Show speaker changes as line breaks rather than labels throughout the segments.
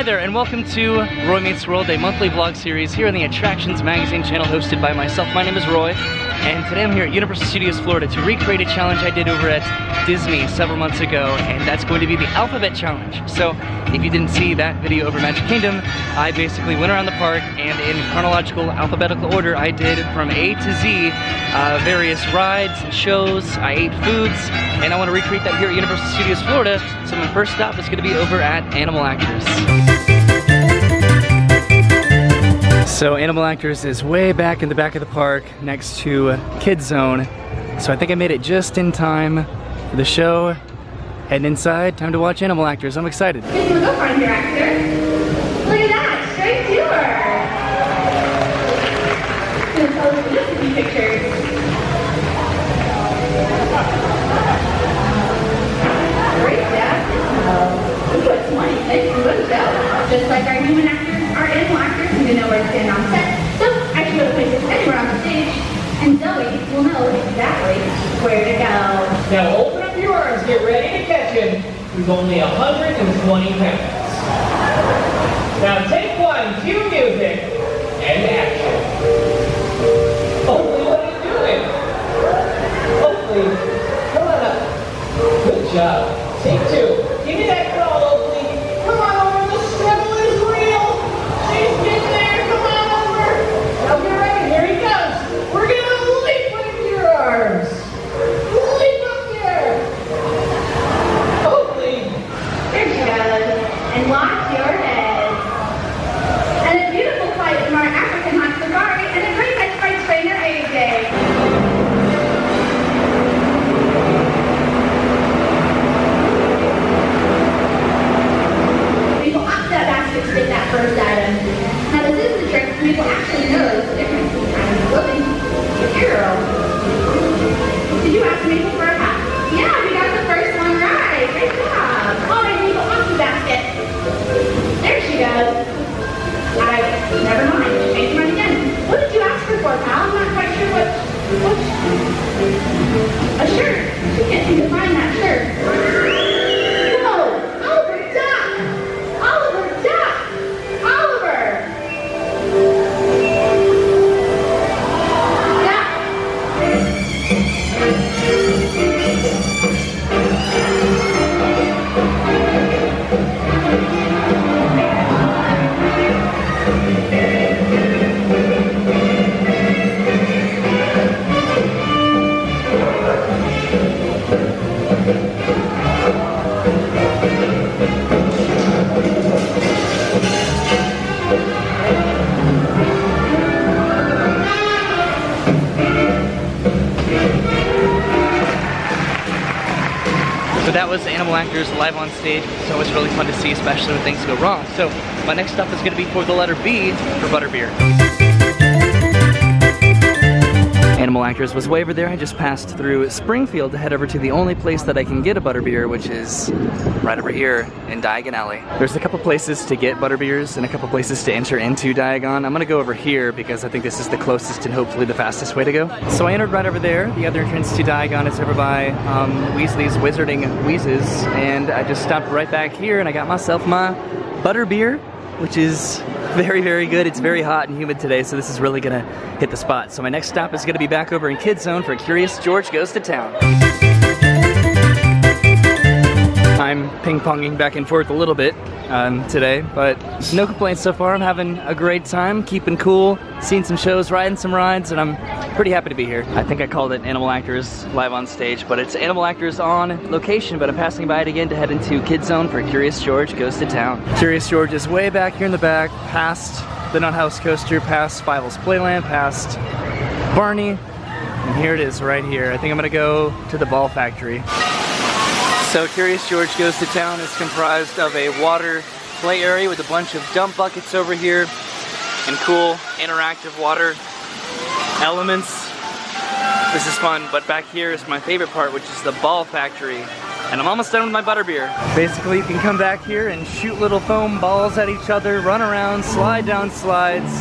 Hi there, and welcome to Roy Meets World, a monthly vlog series here on the Attractions Magazine channel hosted by myself. My name is Roy, and today I'm here at Universal Studios Florida to recreate a challenge I did over at Disney several months ago, and that's going to be the Alphabet Challenge. So, if you didn't see that video over Magic Kingdom, I basically went around the park, and in chronological, alphabetical order, I did from A to Z various rides and shows. I ate foods, and I want to recreate that here at Universal Studios Florida. So my first stop is going to be over at Animal Actors. So Animal Actors is way back in the back of the park next to Kids Zone. So I think I made it just in time for the show. Heading inside, time to watch Animal Actors. I'm excited.
Hey, you wanna go find your actor? Look at that, straight to her. I'm gonna tell us this in pictures. Great, yeah. Ooh, it's 26, good show. Just like our human actors, our animal actors, you know where to stand on set. So I should go to places anywhere on the stage, and Zoe will know exactly where to go.
Now open up your arms, get ready to catch him. He's only 120 pounds. Now take one, cue music, and action. Oakley, what are you doing? Oakley, come on up. Good job. Take two. Give me that crawl, Oakley. Come on over, the struggle is real. She's been there, come on over. Now get ready, here he comes. We're gonna leap into your arms. Leap up there. Oakley.
There she goes. And watch your head. And a beautiful flight from our African hot safari and a great head flight trainer, AJ. We will up that basket to get that first item. Now this is the trick. People actually know the difference between flipping and arrow. Did you ask Maple for a hat? Yeah, we got the first one right. Great job. All right, Maple, off the basket. There she goes. Never mind. Change mine again. What did you ask her for, pal? I'm not quite sure what. A shirt. She can't seem to find that shirt. Whoa! Oliver Duck! Oliver Duck! Oliver!
So that was Animal Actors live on stage. It's always really fun to see, especially when things go wrong. So my next stop is going to be for the letter B for Butterbeer. Animal Actors was way over there. I just passed through Springfield to head over to the only place that I can get a Butterbeer, which is right over here in Diagon Alley. There's a couple places to get Butterbeers and a couple places to enter into Diagon. I'm gonna go over here because I think this is the closest and hopefully the fastest way to go. So I entered right over there. The other entrance to Diagon is over by Weasley's Wizarding Wheezes, and I just stopped right back here and I got myself my Butterbeer, which is very, very good. It's very hot and humid today, so this is really gonna hit the spot. So my next stop is gonna be back over in Kids Zone for Curious George Goes to Town. I'm ping-ponging back and forth a little bit today, but no complaints so far. I'm having a great time, keeping cool, seeing some shows, riding some rides, and I'm pretty happy to be here. I think I called it Animal Actors live on stage, but it's Animal Actors on location, but I'm passing by it again to head into Kids Zone for Curious George Goes to Town. Curious George is way back here in the back, past the Nut House Coaster, past Fievel's Playland, past Barney, and here it is right here. I think I'm gonna go to the Ball Factory. So Curious George Goes to Town is comprised of a water play area with a bunch of dump buckets over here and cool interactive water elements. This is fun, but back here is my favorite part, which is the Ball Factory. And I'm almost done with my Butterbeer. Basically, you can come back here and shoot little foam balls at each other, run around, slide down slides.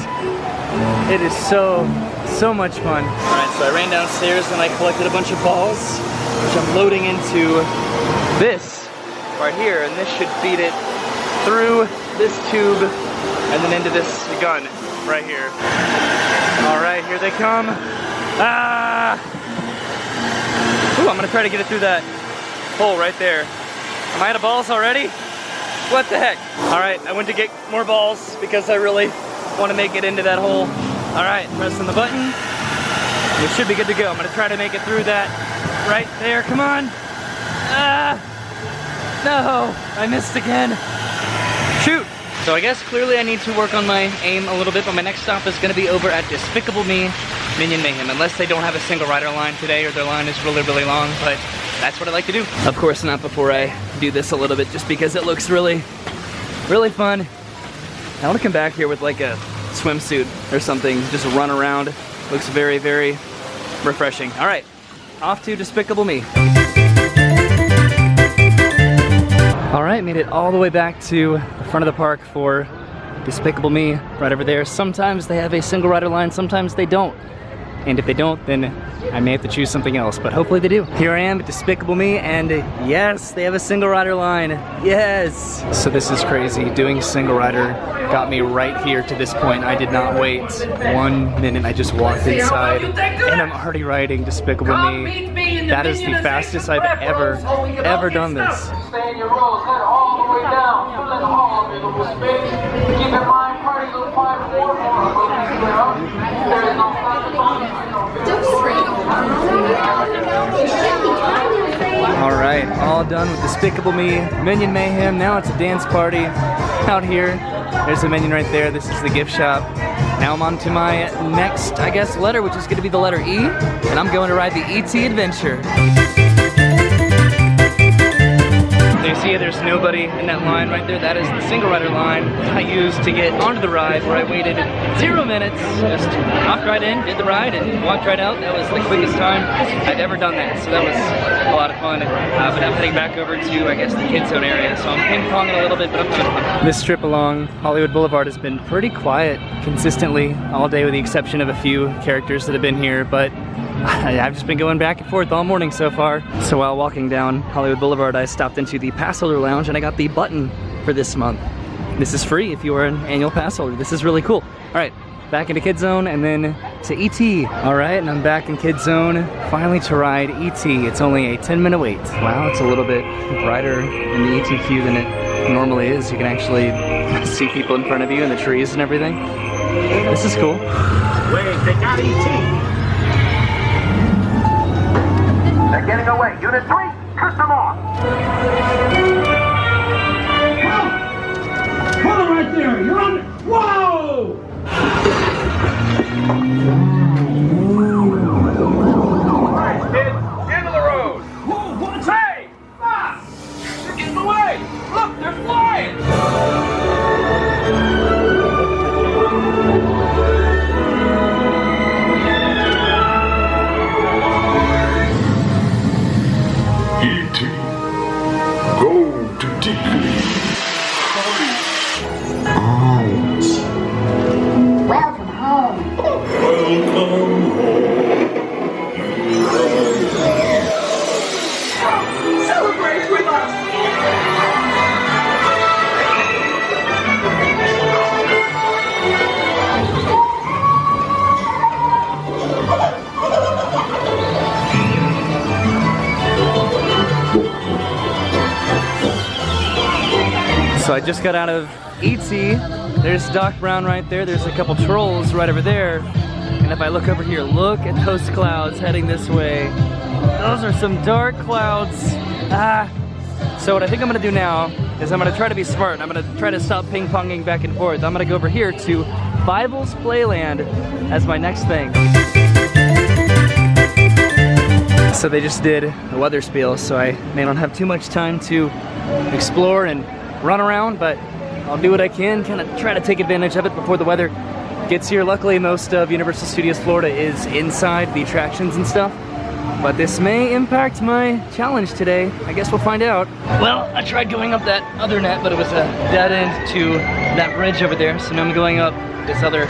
It is so much fun. All right, so I ran downstairs and I collected a bunch of balls, which I'm loading into this right here, and this should feed it through this tube, and then into this gun right here. All right, here they come. Ah! Ooh, I'm gonna try to get it through that hole right there. Am I out of balls already? What the heck? All right, I went to get more balls because I really want to make it into that hole. All right, pressing the button. We should be good to go. I'm gonna try to make it through that right there. Come on. Ah! No, I missed again. Shoot. So I guess clearly I need to work on my aim a little bit, but my next stop is gonna be over at Despicable Me Minion Mayhem, unless they don't have a single rider line today or their line is really, really long, but that's what I like to do. Of course not before I do this a little bit, just because it looks really, really fun. I wanna come back here with like a swimsuit or something, just run around. Looks very, very refreshing. All right, off to Despicable Me. All right, made it all the way back to the front of the park for Despicable Me, right over there. Sometimes they have a single rider line, sometimes they don't. And if they don't, then I may have to choose something else, but hopefully they do. Here I am at Despicable Me, and yes, they have a single rider line, yes! So this is crazy. Doing single rider got me right here to this point. I did not wait 1 minute, I just walked inside, and I'm already riding Despicable Me. That is the fastest I've ever done this.
Stay in your rows, head all the way down. Fill in all of it with space. Keep in mind, parties will find more There is no
All right, all done with Despicable Me, Minion Mayhem. Now it's a dance party out here. There's a minion right there. This is the gift shop. Now I'm on to my next, I guess, letter, which is going to be the letter E, and I'm going to ride the E.T. Adventure. So you see there's nobody in that line right there. That is the single rider line I used to get onto the ride, where I waited 0 minutes, just hopped right in, did the ride, and walked right out. That was the quickest time I've ever done that. So that was a lot of fun. But I'm heading back over to, I guess, the kids zone area. So I'm ping-ponging a little bit, but I'm having fun. This trip along Hollywood Boulevard has been pretty quiet consistently all day, with the exception of a few characters that have been here, but I've just been going back and forth all morning so far. So while walking down Hollywood Boulevard, I stopped into the pass holder lounge and I got the button for this month. This is free if you are an annual pass holder. This is really cool. All right, back into Kids Zone and then to E.T. All right, and I'm back in Kids Zone, finally to ride E.T. It's only a 10-minute wait. Wow, it's a little bit brighter in the E.T. queue than it normally is. You can actually see people in front of you and the trees and everything. This is cool.
Wait, they got E.T. They're getting away. Unit 3, cut them off.
Hold it right there. You're on. Whoa!
All right, kids, into the road.
Whoa! What's
Hey! Stop! They're getting away. Look, they're flying.
E.T. Go to Dickly. Out.
Welcome home.
Welcome
Celebrate with us.
So I just got out of E.T. There's Doc Brown right there. There's a couple trolls right over there. And if I look over here, look at those clouds heading this way. Those are some dark clouds. So what I think I'm gonna do now is I'm gonna try to be smart. I'm gonna try to stop ping-ponging back and forth. I'm gonna go over here to Bible's Playland as my next thing. So they just did a weather spiel, so I may not have too much time to explore and run around, but I'll do what I can, kind of try to take advantage of it before the weather gets here. Luckily, most of Universal Studios Florida is inside the attractions and stuff, but this may impact my challenge today. I guess we'll find out. Well, I tried going up that other net, but it was a dead end to that bridge over there, so now I'm going up this other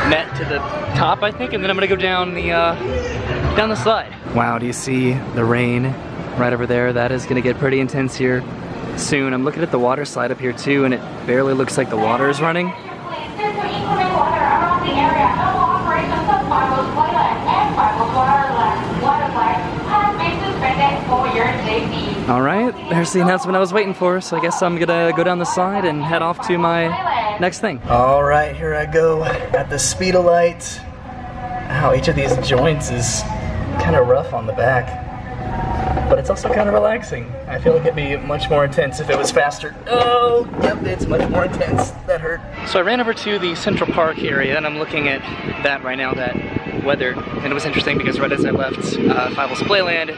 net to the top, I think, and then I'm gonna go down the slide. Wow, do you see the rain right over there? That is gonna get pretty intense here soon. I'm looking at the water slide up here too, and it barely looks like the water is running.
There's no incoming water around the area. No operations of Playland and water flag have been suspended for your safety.
All right, there's the announcement I was waiting for, so I guess I'm gonna go down the slide and head off to my next thing. All right, here I go at the Speed-O-Lite. Ow, each of these joints is kind of rough on the back, but it's also kind of relaxing. I feel like it'd be much more intense if it was faster. Oh, yep, it's much more intense. That hurt. So I ran over to the Central Park area, and I'm looking at that right now, that weather, and it was interesting because right as I left Fievel's Playland,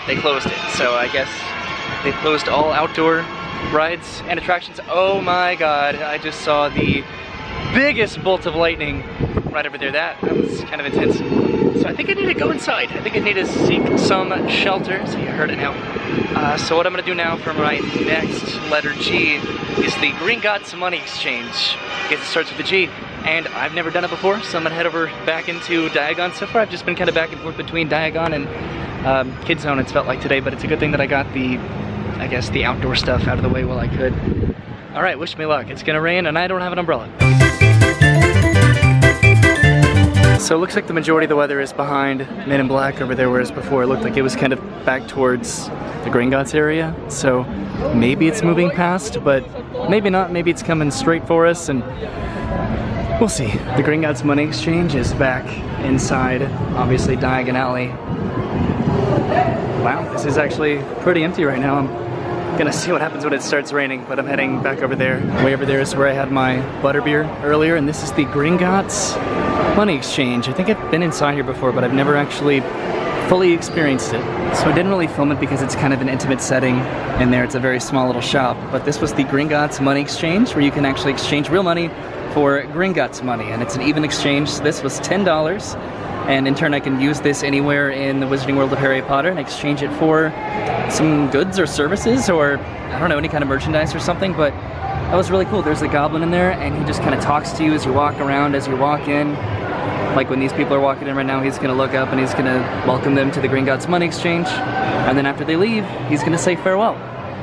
they closed it. So I guess they closed all outdoor rides and attractions. Oh my God, I just saw the biggest bolt of lightning right over there. That was kind of intense. So I think I need to go inside. I think I need to seek some shelter. So you heard it now. So what I'm gonna do now for my next letter G is the Gringots money exchange. I guess it starts with the G. And I've never done it before, so I'm gonna head over back into Diagon. So far I've just been kind of back and forth between Diagon and Kid Zone, it's felt like today, but it's a good thing that I got the, I guess, the outdoor stuff out of the way while I could. All right, wish me luck. It's gonna rain and I don't have an umbrella. So it looks like the majority of the weather is behind Men in Black over there, whereas before it looked like it was kind of back towards the Gringots area. So maybe it's moving past, but maybe not. Maybe it's coming straight for us, and we'll see. The Gringots money exchange is back inside, obviously, Diagon Alley. Wow, this is actually pretty empty right now. I'm gonna see what happens when it starts raining, but I'm heading back over there. Way over there is where I had my Butterbeer earlier, and this is the Gringots money exchange. I think I've been inside here before, but I've never actually fully experienced it. So I didn't really film it because it's kind of an intimate setting in there. It's a very small little shop, but this was the Gringots money exchange, where you can actually exchange real money for Gringots money, and it's an even exchange. So this was $10, and in turn I can use this anywhere in the Wizarding World of Harry Potter and exchange it for some goods or services, or I don't know, any kind of merchandise or something. But that was really cool. There's a goblin in there, and he just kind of talks to you as you walk around, as you walk in. Like when these people are walking in right now, he's gonna look up and he's gonna welcome them to the Gringots money exchange, and then after they leave, he's gonna say farewell.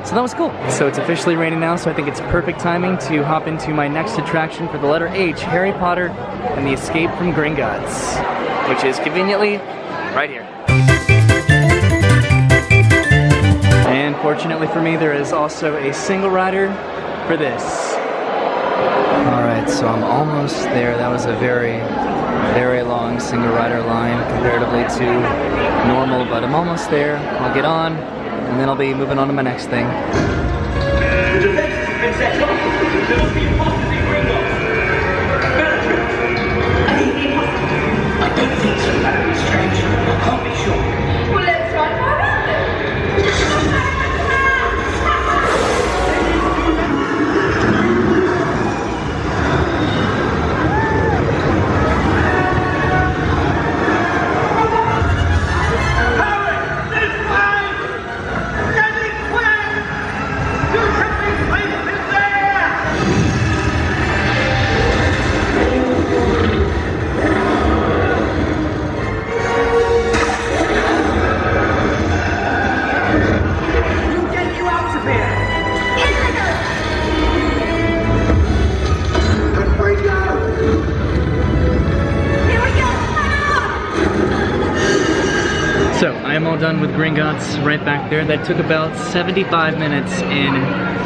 So that was cool. So it's officially raining now, so I think it's perfect timing to hop into my next attraction for the letter H, Harry Potter and the Escape from Gringots, which is conveniently right here. And fortunately for me, there is also a single rider for this. All right, so I'm almost there. That was a very long single rider line comparatively to normal, but I'm almost there. I'll get on, and then I'll be moving on to my next thing.
The defense has been set up. There must be imposters in Gringots. Bellatrix. I don't think so, Madam Strange. I can't be sure.
Well, let's try and find out then.
So I am all done with Gringots right back there. That took about 75 minutes in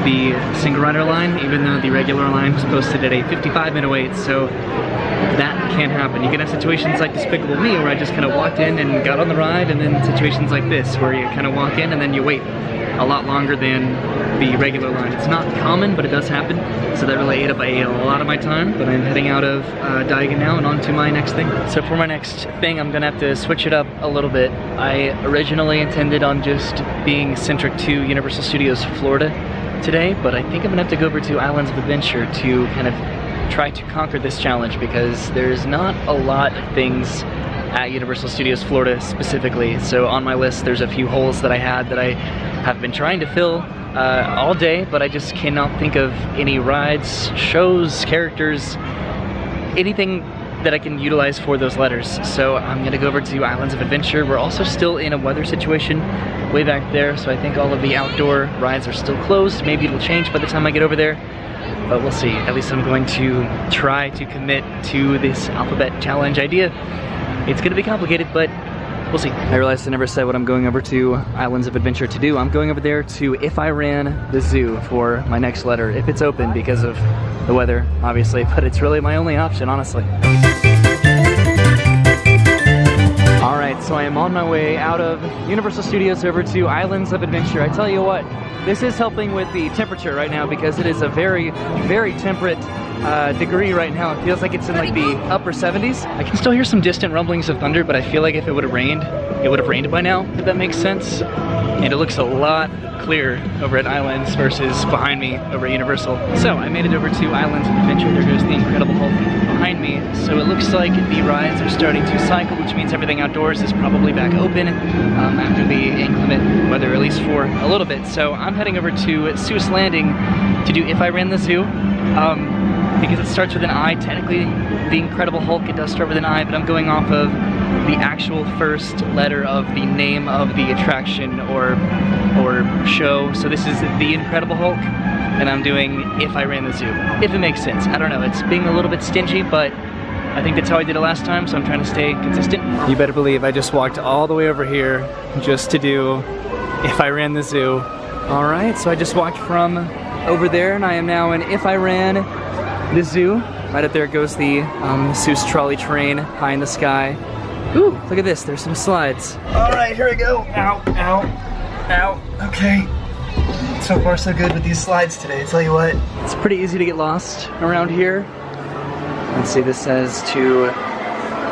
the single rider line, even though the regular line was posted at a 55-minute wait, so that can't happen. You can have situations like Despicable Me, where I just kind of walked in and got on the ride, and then situations like this, where you kind of walk in and then you wait a lot longer than the regular line. It's not common, but it does happen, so that really ate up a lot of my time, but I'm heading out of Diagon now and on to my next thing. So for my next thing, I'm gonna have to switch it up a little bit. I originally intended on just being centric to Universal Studios Florida today, but I think I'm gonna have to go over to Islands of Adventure to kind of try to conquer this challenge, because there's not a lot of things at Universal Studios Florida specifically. So on my list, there's a few holes that I had that I have been trying to fill all day, but I just cannot think of any rides, shows, characters, anything that I can utilize for those letters. So I'm gonna go over to Islands of Adventure. We're also still in a weather situation way back there, so I think all of the outdoor rides are still closed. Maybe it'll change by the time I get over there, but we'll see. At least I'm going to try to commit to this alphabet challenge idea. It's gonna be complicated, but we'll see. I realized I never said what I'm going over to Islands of Adventure to do. I'm going over there to If I Ran the Zoo for my next letter, if it's open because of the weather, obviously, but it's really my only option, honestly. All right, so I am on my way out of Universal Studios over to Islands of Adventure. I tell you what, this is helping with the temperature right now because it is a very, very temperate degree right now. It feels like it's in like the upper 70s. I can still hear some distant rumblings of thunder, but I feel like if it would have rained, it would have rained by now, if that makes sense. And it looks a lot clearer over at Islands versus behind me over at Universal. So I made it over to Islands of Adventure. There goes the Incredible Hulk behind me. So it looks like the rides are starting to cycle, which means everything outdoors is probably back open after the inclement weather, at least for a little bit. So I'm heading over to Seuss Landing to do If I Ran the Zoo. Because it starts with an I. Technically, the Incredible Hulk, it does start with an I, but I'm going off of the actual first letter of the name of the attraction or show. So this is the Incredible Hulk, and I'm doing If I Ran the Zoo. If it makes sense. I don't know, it's being a little bit stingy, but I think that's how I did it last time, so I'm trying to stay consistent. You better believe I just walked all the way over here just to do If I Ran the Zoo. All right, so I just walked from over there, and I am now in If I Ran the Zoo. Right up there goes the Seuss trolley train high in the sky. Ooh, look at this, there's some slides. All right, here we go. Ow, ow, ow, okay. So far so good with these slides today, I tell you what. It's pretty easy to get lost around here. Let's see, this says to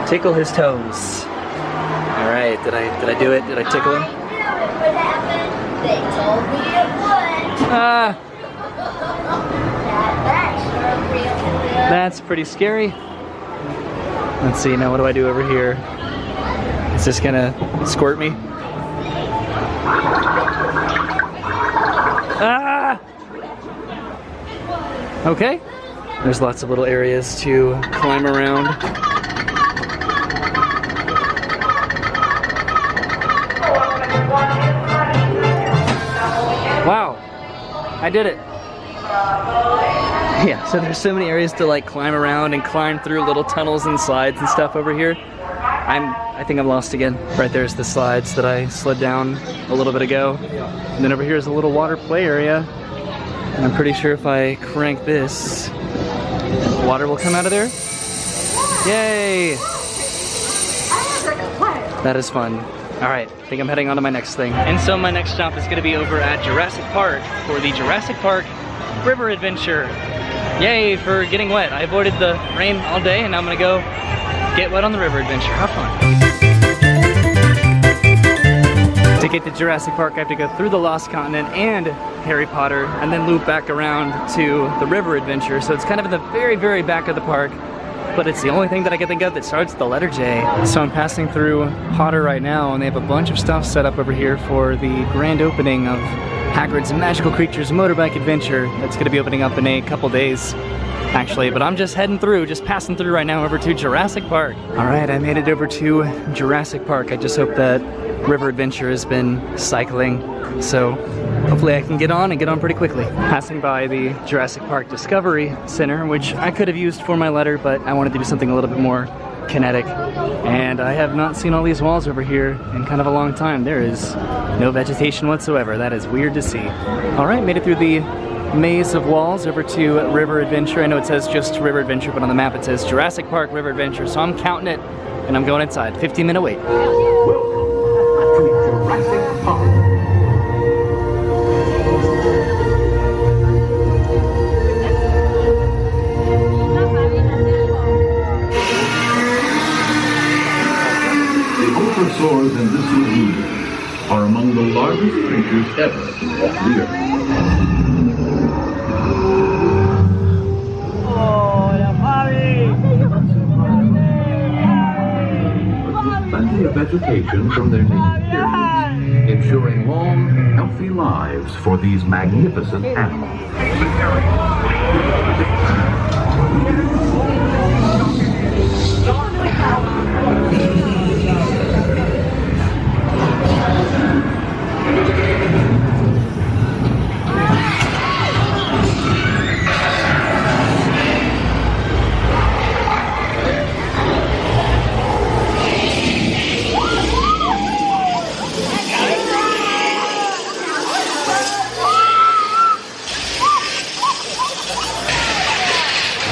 tickle his toes. All right, did I do it? Did I tickle him?
I knew it would happen. They told me it would. That's really good.
That's pretty scary. Let's see, now what do I do over here? Is this gonna squirt me? Ah! Okay. There's lots of little areas to climb around. Wow, I did it. Yeah, so there's so many areas to like climb around and climb through little tunnels and slides and stuff over here. I think I'm lost again. Right there's the slides that I slid down a little bit ago. And then over here is a little water play area. And I'm pretty sure if I crank this, water will come out of there. Yay! That is fun. All right, I think I'm heading on to my next thing. And so my next stop is gonna be over at Jurassic Park for the Jurassic Park River Adventure. Yay for getting wet. I avoided the rain all day and now I'm gonna go get wet on the river adventure. Have fun. To get to Jurassic Park, I have to go through the Lost Continent and Harry Potter and then loop back around to the river adventure. So it's kind of in the very, very back of the park, but it's the only thing that I can think of that starts with the letter J. So I'm passing through Potter right now and they have a bunch of stuff set up over here for the grand opening of Hagrid's Magical Creatures Motorbike Adventure. That's gonna be opening up in a couple days, actually, but I'm just heading through, just passing through right now over to Jurassic Park. All right, I made it over to Jurassic Park. I just hope that River Adventure has been cycling, so hopefully I can get on and get on pretty quickly. Passing by the Jurassic Park Discovery Center, which I could have used for my letter, but I wanted to do something a little bit more kinetic. And I have not seen all these walls over here in kind of a long time. There is no vegetation whatsoever. That is weird to see. All right, made it through the maze of walls over to River Adventure. I know it says just River Adventure, but on the map it says Jurassic Park River Adventure, so I'm counting it and I'm going inside. 15-minute wait.
Jurassic Park. The Ophiosaurs in this zoo are among the largest creatures ever to walk the earth. Plenty of vegetation from their native periods, ensuring long, healthy lives for these magnificent animals.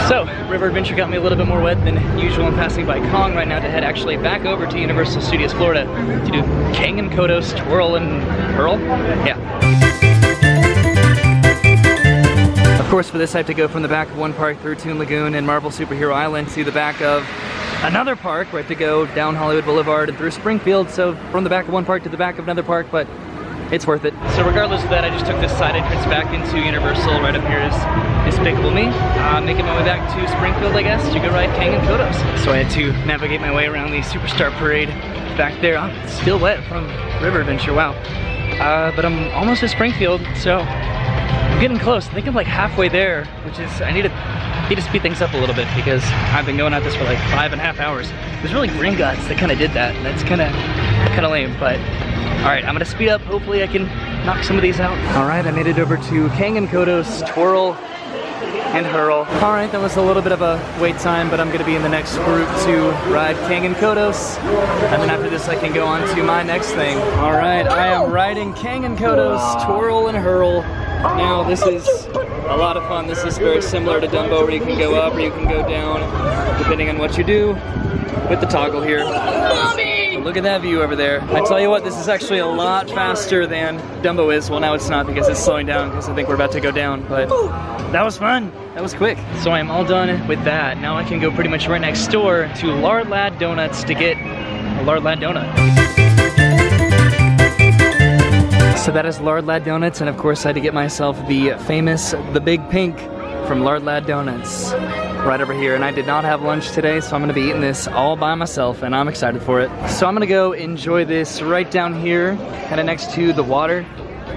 So, River Adventure got me a little bit more wet than usual. I'm passing by Kong right now to head actually back over to Universal Studios Florida to do Kang and Kodos Twirl and Hurl. Yeah. Of course, for this I have to go from the back of one park through Toon Lagoon and Marvel Superhero Island to the back of another park where I have to go down Hollywood Boulevard and through Springfield. So from the back of one park to the back of another park, but it's worth it. So regardless of that, I just took this side entrance back into Universal. Right up here is Despicable Me. Making my way back to Springfield, I guess, to go ride Kang and Kodos. So I had to navigate my way around the Superstar Parade back there. I'm still wet from River Adventure, wow. But I'm almost at Springfield, so I'm getting close. I think I'm like halfway there, which is, I need to speed things up a little bit because I've been going at this for like 5.5 hours. It was really Gringots that kind of did that. That's kind of lame, but all right, I'm gonna speed up. Hopefully I can knock some of these out. All right, I made it over to Kang and Kodos Twirl and Hurl. All right, that was a little bit of a wait time, but I'm gonna be in the next group to ride Kang and Kodos. And then after this, I can go on to my next thing. All right, I am riding Kang and Kodos Twirl and Hurl. Now, this is a lot of fun. This is very similar to Dumbo, where you can go up or you can go down, depending on what you do with the toggle here. Look at that view over there. I tell you what, this is actually a lot faster than Dumbo is. Well, now it's not because it's slowing down because I think we're about to go down, but that was fun. That was quick. So I'm all done with that. Now I can go pretty much right next door to Lard Lad Donuts to get a Lard Lad donut. So that is Lard Lad Donuts, and of course I had to get myself the famous, the Big Pink from Lard Lad Donuts. Right over here, and I did not have lunch today, so I'm gonna be eating this all by myself, and I'm excited for it. So I'm gonna go enjoy this right down here, kind of next to the water.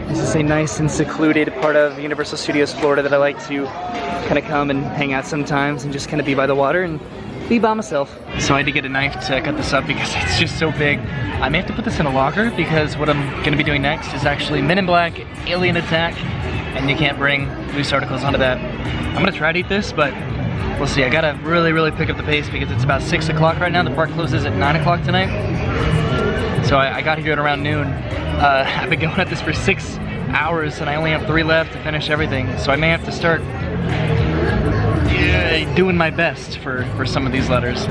This is a nice and secluded part of Universal Studios Florida that I like to kind of come and hang out sometimes and just kind of be by the water and be by myself. So I had to get a knife to cut this up because it's just so big. I may have to put this in a locker because what I'm gonna be doing next is actually Men in Black, Alien Attack, and you can't bring loose articles onto that. I'm gonna try to eat this, but we'll see. I gotta really pick up the pace because it's about 6 o'clock right now. The park closes at 9 o'clock tonight. So I got here at around noon. I've been going at this for 6 hours and I only have 3 left to finish everything. So I may have to start doing my best for some of these letters.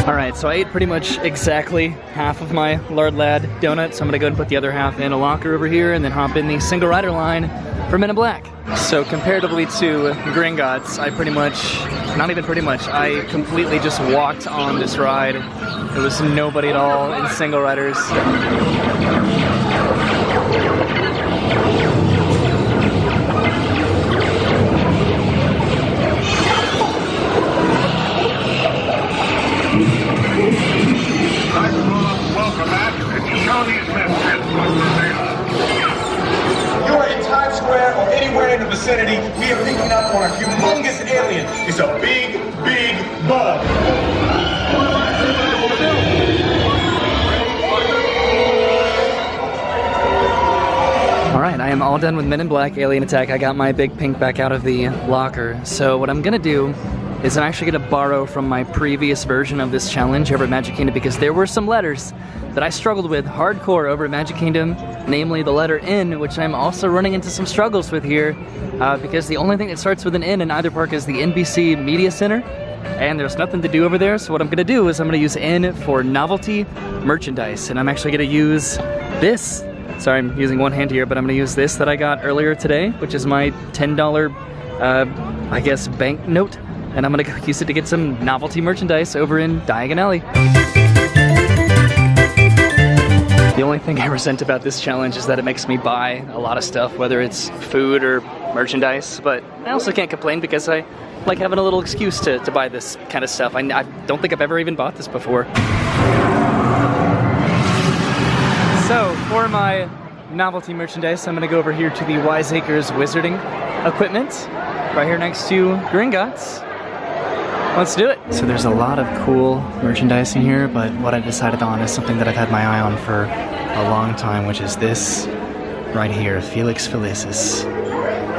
All right, so I ate pretty much exactly half of my Lard Lad donut. So I'm gonna go ahead and put the other half in a locker over here and then hop in the single rider line for Men in Black. So comparatively to Gringots, I pretty much, not even pretty much, I completely just walked on this ride. There was nobody at all in single riders.
Welcome back. Could you show these messages what they are?
You're in Times Square or anywhere in the vicinity, we are picking up on a humongous alien. It's a big bug.
All right, I am all done with Men in Black, Alien Attack. I got my Big Pink back out of the locker. So what I'm gonna do is I'm actually gonna borrow from my previous version of this challenge over at Magic Kingdom because there were some letters that I struggled with hardcore over at Magic Kingdom, namely the letter N, which I'm also running into some struggles with here because the only thing that starts with an N in either park is the NBC Media Center, and there's nothing to do over there. So what I'm gonna do is I'm gonna use N for novelty merchandise, and I'm actually gonna use this. Sorry, I'm using one hand here, but I'm gonna use this that I got earlier today, which is my $10, I guess, bank note. And I'm gonna go use it to get some novelty merchandise over in Diagon Alley. The only thing I resent about this challenge is that it makes me buy a lot of stuff, whether it's food or merchandise, but I also can't complain because I like having a little excuse to buy this kind of stuff. I don't think I've ever even bought this before. So, for my novelty merchandise, I'm gonna go over here to the Wiseacres Wizarding equipment, right here next to Gringots. Let's do it. So there's a lot of cool merchandise in here, but what I decided on is something that I've had my eye on for a long time, which is this right here, Felix Felicis.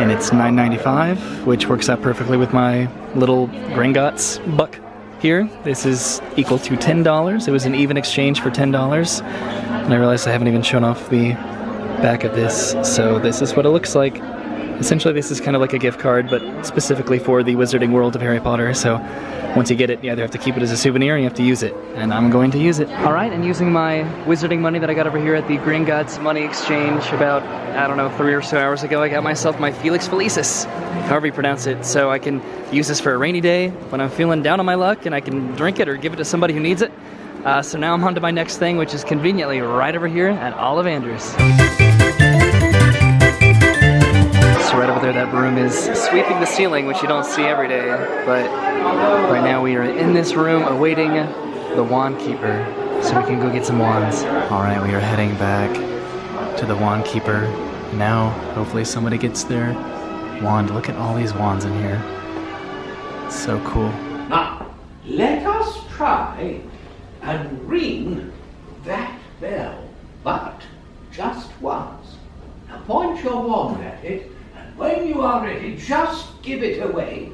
And it's $9.95, which works out perfectly with my little Gringots buck here. This is equal to $10. It was an even exchange for $10. And I realized I haven't even shown off the back of this. So this is what it looks like. Essentially, this is kind of like a gift card, but specifically for the Wizarding World of Harry Potter. So once you get it, you either have to keep it as a souvenir or you have to use it. And I'm going to use it. All right, and using my wizarding money that I got over here at the Gringots money exchange about, I don't know, 3 or so hours ago, I got myself my Felix Felicis, however you pronounce it. So I can use this for a rainy day when I'm feeling down on my luck, and I can drink it or give it to somebody who needs it. So now I'm on to my next thing, which is conveniently right over here at Ollivanders. So right over there, that broom is sweeping the ceiling, which you don't see every day, but right now we are in this room awaiting the wand keeper, so we can go get some wands. All right, we are heading back to the wand keeper. Now, hopefully somebody gets their wand. Look at all these wands in here. It's so cool.
Now, let us try and ring that bell, but just once. Now point your wand at it, and when you are ready, just give it away.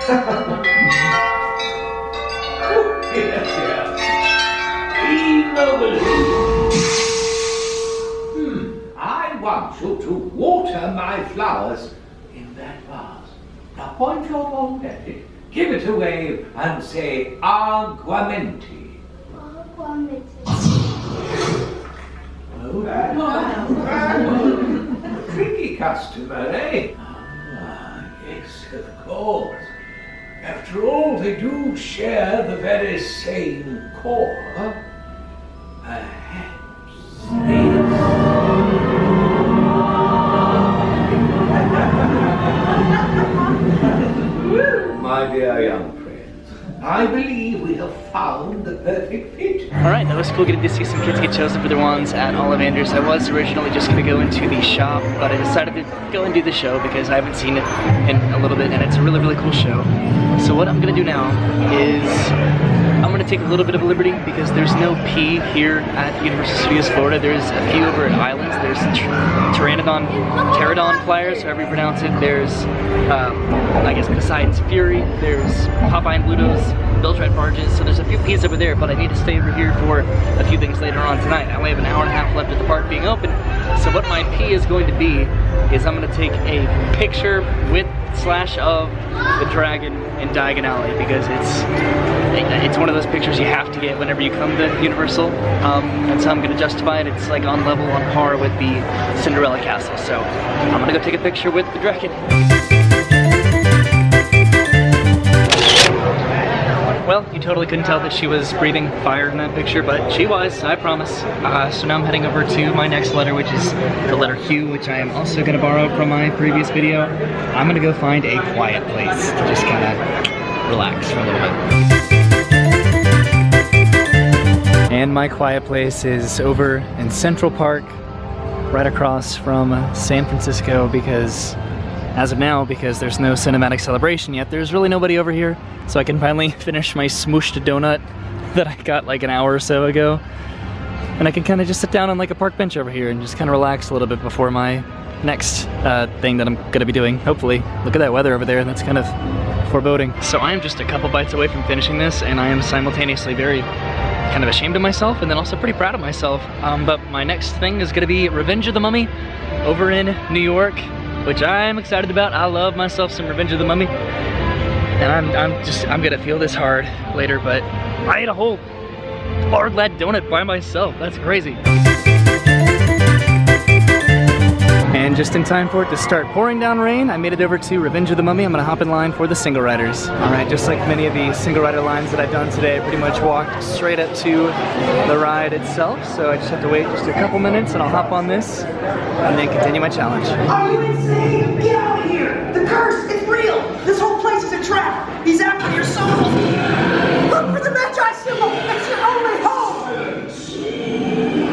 Oh, dear, dear. I want you to water my flowers in that vase. Now point your wand at it, give it away, and say Aguamenti. Oh, tricky customer, eh? Ah, yes, of course. After all, they do share the very same core. Perhaps this. My dear young friends, I believe we have found the perfect fit.
Alright, that was cool getting to see some kids get chosen for their wands at Ollivanders. I was originally just going to go into the shop, but I decided to go and do the show because I haven't seen it in a little bit, and it's a really, really cool show. So what I'm going to do now is I'm going to take a little bit of a liberty because there's no P here at Universal Studios Florida. There's a few over at Islands. There's Pterodon flyers, however you pronounce it. There's, I guess, Poseidon's Fury. There's Popeye and Bluto's Bilge-Rat barges. So there's a few P's over there, but I need to stay over here for a few things later on tonight. I only have an hour and a half left at the park being open. So what my P is going to be is I'm going to take a picture with / of the dragon in Diagon Alley because it's one of those pictures you have to get whenever you come to Universal, and so I'm going to justify it. It's like on level, on par with the Cinderella Castle, so I'm going to go take a picture with the dragon. Well, you totally couldn't tell that she was breathing fire in that picture, but she was, I promise. So now I'm heading over to my next letter, which is the letter Q, which I am also going to borrow from my previous video. I'm going to go find a quiet place to just kind of relax for a little bit. And my quiet place is over in Central Park, right across from San Francisco, because as of now, because there's no cinematic celebration yet, there's really nobody over here, so I can finally finish my smooshed donut that I got like an hour or so ago. And I can kind of just sit down on like a park bench over here and just kind of relax a little bit before my next thing that I'm gonna be doing, hopefully. Look at that weather over there, that's kind of foreboding. So I am just a couple bites away from finishing this, and I am simultaneously very kind of ashamed of myself and then also pretty proud of myself. But my next thing is gonna be Revenge of the Mummy over in New York, which I'm excited about. I love myself some Revenge of the Mummy. And I'm gonna feel this hard later, but I ate a whole Lard Lad donut by myself. That's crazy. And just in time for it to start pouring down rain, I made it over to Revenge of the Mummy. I'm gonna hop in line for the single riders. All right, just like many of the single rider lines that I've done today, I pretty much walked straight up to the ride itself. So I just have to wait just a couple minutes and I'll hop on this and then continue my challenge.
Are you insane? Get out of here! The curse, it's real! This whole place is a trap! He's after your soul! Look for the Magi symbol! It's your only hope!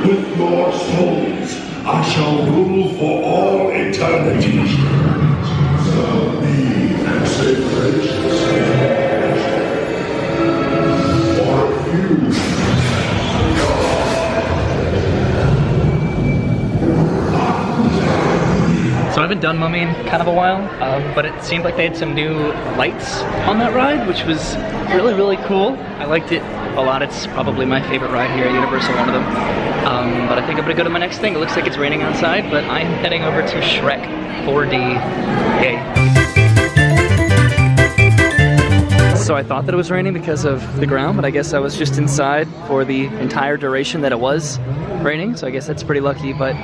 With your souls, I shall rule for all eternity. So leave and say
haven't done mumming in kind of a while, but it seemed like they had some new lights on that ride, which was really, really cool. I liked it a lot. It's probably my favorite ride here at Universal, one of them. But I think I'm gonna go to my next thing. It looks like it's raining outside, but I am heading over to Shrek 4D. Yay. So I thought that it was raining because of the ground, but I guess I was just inside for the entire duration that it was raining, so I guess that's pretty lucky. But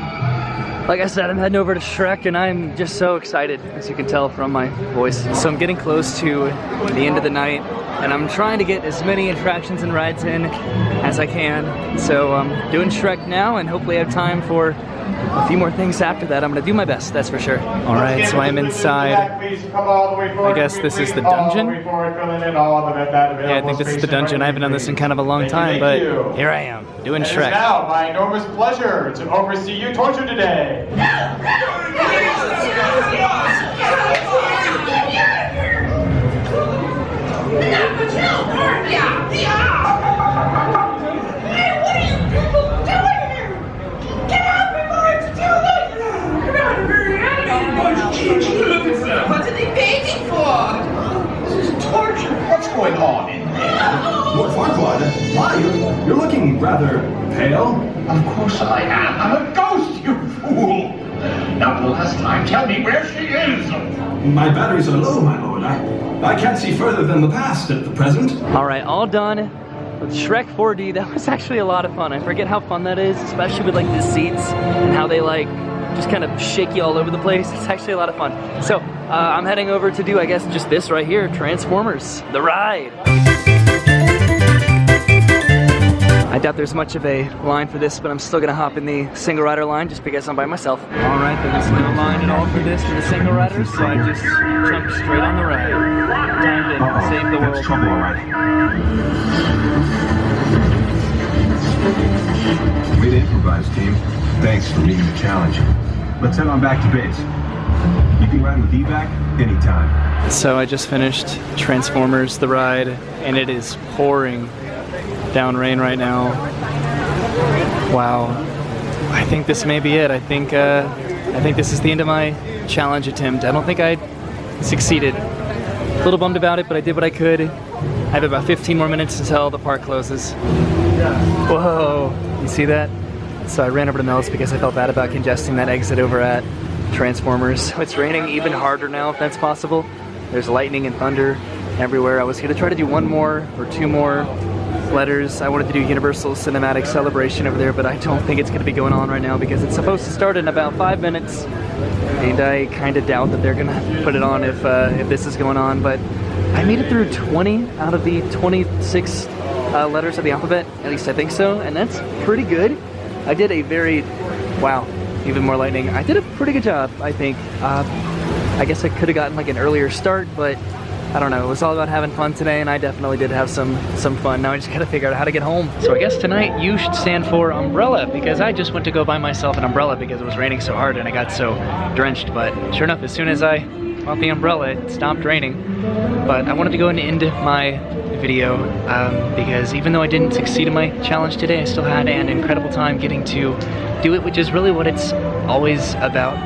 like I said, I'm heading over to Shrek and I'm just so excited, as you can tell from my voice. So I'm getting close to the end of the night and I'm trying to get as many attractions and rides in as I can. So I'm doing Shrek now and hopefully I have time for a few more things after that. I'm gonna do my best, that's for sure. All right, so I'm inside. I guess this is the dungeon. Yeah, I think this is the dungeon. I haven't done this in kind of a long time, but here I am, doing Shrek.
It is now my enormous pleasure to oversee you torture today.
What are they painting for? This is torture.
What's going on in there?
Lord Farquaad, why? You're looking rather pale.
Of course I am. I'm a ghost, you fool. Now, the last time, tell me where she is.
My batteries are low, my lord. I can't see further than the past at the present.
All right, all done with Shrek 4D. That was actually a lot of fun. I forget how fun that is, especially with like the seats and how they like just kind of shake you all over the place. It's actually a lot of fun. So I'm heading over to do, I guess, just this right here, Transformers, the ride. I doubt there's much of a line for this, but I'm still gonna hop in the single rider line just because I'm by myself. All right, there was no line at all for this for the single riders, so I just jumped straight on the ride. Time to save the world.
Trouble, all right. Way to improvise, team. Thanks for meeting the challenge. Let's head on back to base. You can ride with evac anytime.
So I just finished Transformers, the ride, and it is pouring down rain right now. Wow. I think this may be it. I think this is the end of my challenge attempt. I don't think I succeeded. A little bummed about it, but I did what I could. I have about 15 more minutes until the park closes. Whoa, you see that? So I ran over to Mel's because I felt bad about congesting that exit over at Transformers. It's raining even harder now, if that's possible. There's lightning and thunder everywhere. I was gonna try to do one more or two more letters. I wanted to do Universal Cinematic Celebration over there, but I don't think it's gonna be going on right now because it's supposed to start in about 5 minutes. And I kind of doubt that they're gonna put it on if this is going on, but I made it through 20 out of the 26 letters of the alphabet, at least I think so, and that's pretty good. I did a very, wow, even more lightning. I did a pretty good job, I think. I guess I could have gotten like an earlier start, but I don't know. It was all about having fun today, and I definitely did have some fun. Now I just gotta figure out how to get home. So I guess tonight you should stand for umbrella, because I just went to go buy myself an umbrella because it was raining so hard and I got so drenched. But sure enough, as soon as I bought the umbrella, it stopped raining. But I wanted to go and end my video because even though I didn't succeed in my challenge today, I still had an incredible time getting to do it, which is really what it's always about.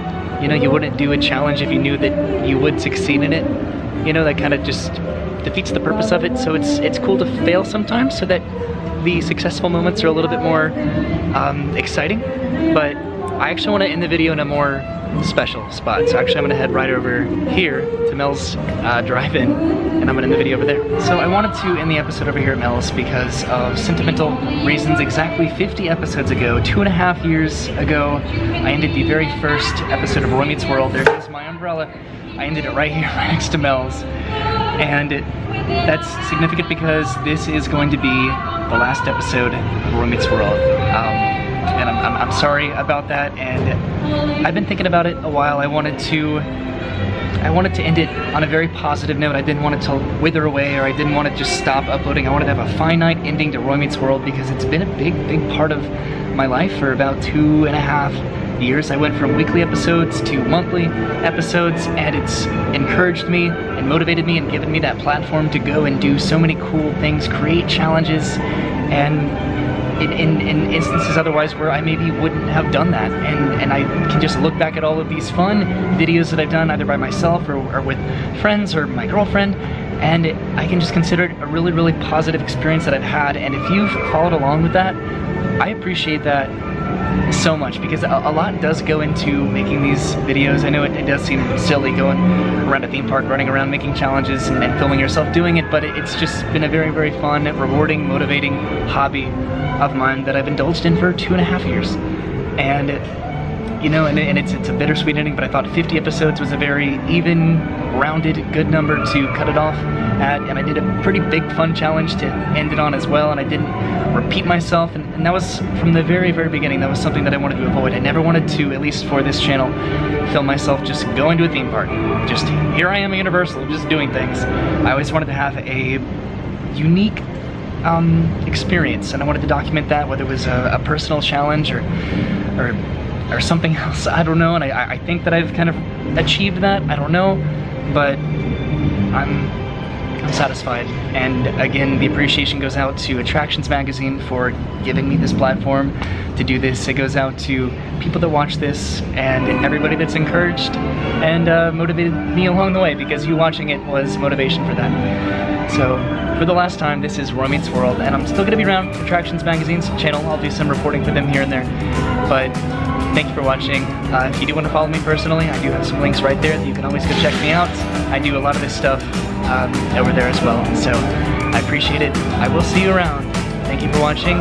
You know, you wouldn't do a challenge if you knew that you would succeed in it. You know, that kind of just defeats the purpose of it. So it's cool to fail sometimes so that the successful moments are a little bit more exciting. But I actually want to end the video in a more special spot. So actually I'm gonna head right over here to Mel's drive-in, and I'm gonna end the video over there. So I wanted to end the episode over here at Mel's because of sentimental reasons. Exactly 50 episodes ago, 2.5 years ago, I ended the very first episode of Roy Meets World. There is my umbrella. I ended it right here, right next to Mel's. And that's significant because this is going to be the last episode of Roy Meets World. And I'm sorry about that, and I've been thinking about it a while. I wanted to end it on a very positive note. I didn't want it to wither away, or I didn't want to just stop uploading. I wanted to have a finite ending to Roy Meets World because it's been a big part of my life for about 2.5 years. I went from weekly episodes to monthly episodes, and it's encouraged me and motivated me and given me that platform to go and do so many cool things, create challenges, and in instances otherwise where I maybe wouldn't have done that, and I can just look back at all of these fun videos that I've done either by myself or with friends or my girlfriend, and I can just consider it a really, really positive experience that I've had. And if you've followed along with that, I appreciate that so much, because a lot does go into making these videos. I know it does seem silly going around a theme park, running around making challenges and filming yourself doing it, but it's just been a very, very fun, rewarding, motivating hobby of mine that I've indulged in for 2.5 years. And you know, and it's a bittersweet ending, but I thought 50 episodes was a very even, rounded, good number to cut it off at, and I did a pretty big fun challenge to end it on as well, and I didn't repeat myself, and that was from the very, very beginning. That was something that I wanted to avoid. I never wanted to, at least for this channel, film myself just going to a theme park. Just, here I am at Universal, just doing things. I always wanted to have a unique experience, and I wanted to document that, whether it was a personal challenge or something else, I don't know, and I think that I've kind of achieved that, I don't know, but I'm satisfied. And again, the appreciation goes out to Attractions Magazine for giving me this platform to do this. It goes out to people that watch this and everybody that's encouraged and motivated me along the way, because you watching it was motivation for that. So for the last time, this is Roy Meets World, and I'm still going to be around Attractions Magazine's channel. I'll do some reporting for them here and there, but thank you for watching. If you do want to follow me personally, I do have some links right there that you can always go check me out. I do a lot of this stuff over there as well, so I appreciate it. I will see you around. Thank you for watching.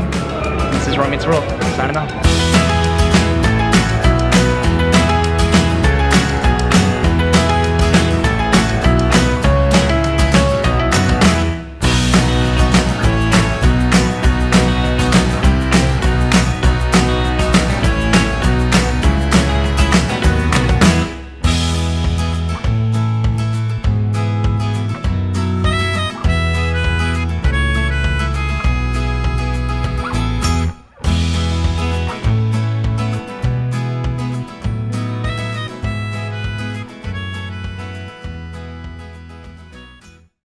This is Roy Meets World, signing off.